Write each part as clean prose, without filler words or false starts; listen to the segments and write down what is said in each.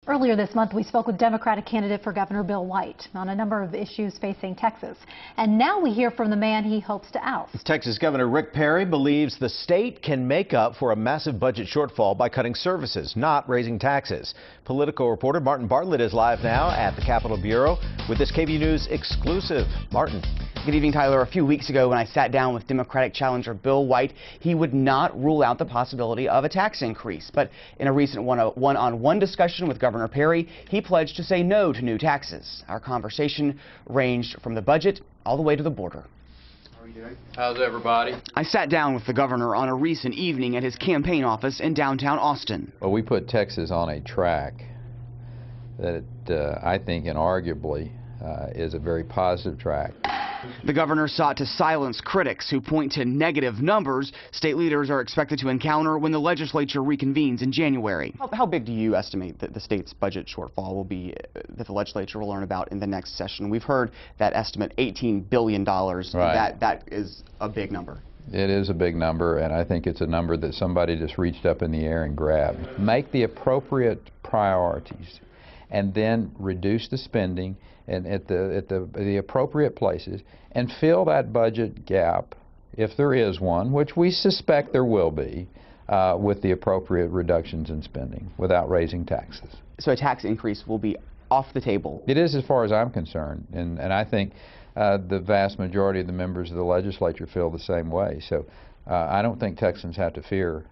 Earlier this month, we spoke with Democratic candidate for Governor Bill White on a number of issues facing Texas. And now we hear from the man he hopes to oust. Texas Governor Rick Perry believes the state can make up for a massive budget shortfall by cutting services, not raising taxes. Political reporter Martin Bartlett is live now at the Capitol Bureau with this KVUE News exclusive. Martin. Good evening, Tyler. A few weeks ago when I sat down with Democratic challenger Bill White, he would not rule out the possibility of a tax increase. But in a recent one-on-one discussion with Governor Perry, he pledged to say no to new taxes. Our conversation ranged from the budget all the way to the border. How are you doing? How's everybody? I sat down with the governor on a recent evening at his campaign office in downtown Austin. Well, we put Texas on a track that I think inarguably is a very positive track. The governor sought to silence critics who point to negative numbers state leaders are expected to encounter when the legislature reconvenes in January. How big do you estimate that the state's budget shortfall will be that the legislature will learn about in the next session? We've heard that estimate $18 billion. Right. That is a big number. It is a big number, and I think it's a number that somebody just reached up in the air and grabbed. Make the appropriate priorities and then reduce the spending and at the appropriate places and fill that budget gap, if there is one, which we suspect there will be, with the appropriate reductions in spending without raising taxes. So a tax increase will be off the table? It is, as far as I'm concerned, and I think the vast majority of the members of the legislature feel the same way. So I don't think Texans have to fear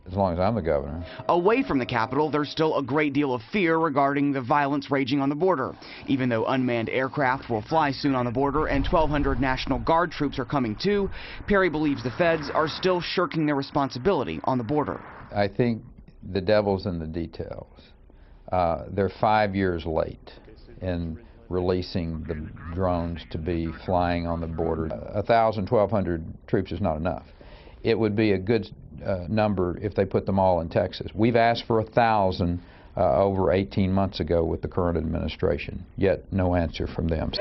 as long as I'm the governor. Away from the Capitol, there's still a great deal of fear regarding the violence raging on the border. Even though unmanned aircraft will fly soon on the border and 1,200 National Guard troops are coming too, Perry believes the feds are still shirking their responsibility on the border. I think the devil's in the details. They're 5 years late in releasing the drones to be flying on the border. 1,000, 1,200 troops is not enough. It would be a good number if they put them all in Texas. We've asked for 1,000 over 18 months ago with the current administration, yet no answer from them.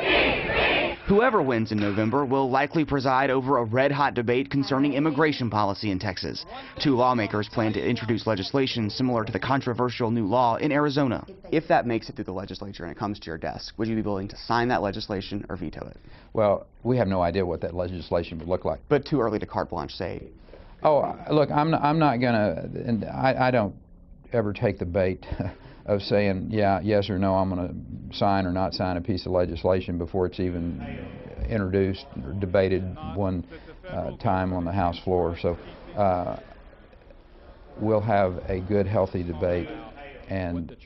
Whoever wins in November will likely preside over a red-hot debate concerning immigration policy in Texas. Two lawmakers plan to introduce legislation similar to the controversial new law in Arizona. If that makes it through the legislature and it comes to your desk, would you be willing to sign that legislation or veto it? Well, we have no idea what that legislation would look like. But too early to carte blanche say. Oh, look, I'm not going to, and I don't ever take the bait of saying, yeah, yes or no, I'm going to sign or not sign a piece of legislation before it's even introduced or debated one time on the House floor. So we'll have a good, healthy debate, and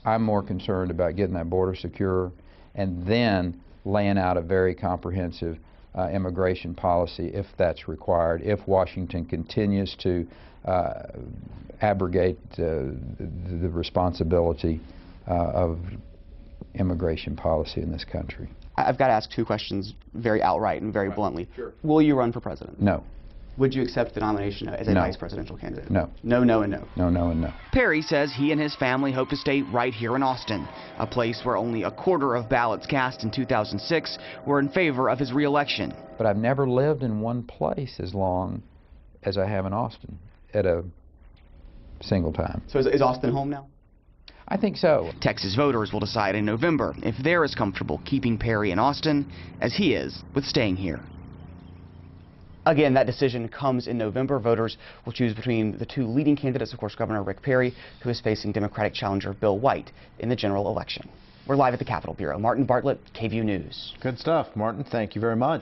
I'm more concerned about getting that border secure and then laying out a very comprehensive immigration policy if that's required, if Washington continues to abrogate the responsibility of immigration policy in this country. I've got to ask two questions very outright and very bluntly. Sure. Will you run for president? No. Would you accept the nomination as a vice presidential candidate? No. No, no, and no. No, no, and no. Perry says he and his family hope to stay right here in Austin, a place where only a quarter of ballots cast in 2006 were in favor of his re-election. But I've never lived in one place as long as I have in Austin at a single time. So is Austin home now? I think so. Texas voters will decide in November if they're as comfortable keeping Perry in Austin as he is with staying here. Again, that decision comes in November. Voters will choose between the two leading candidates, of course, Governor Rick Perry, who is facing Democratic challenger Bill White in the general election. We're live at the Capitol Bureau. Martin Bartlett, KVUE News. Good stuff, Martin. Thank you very much.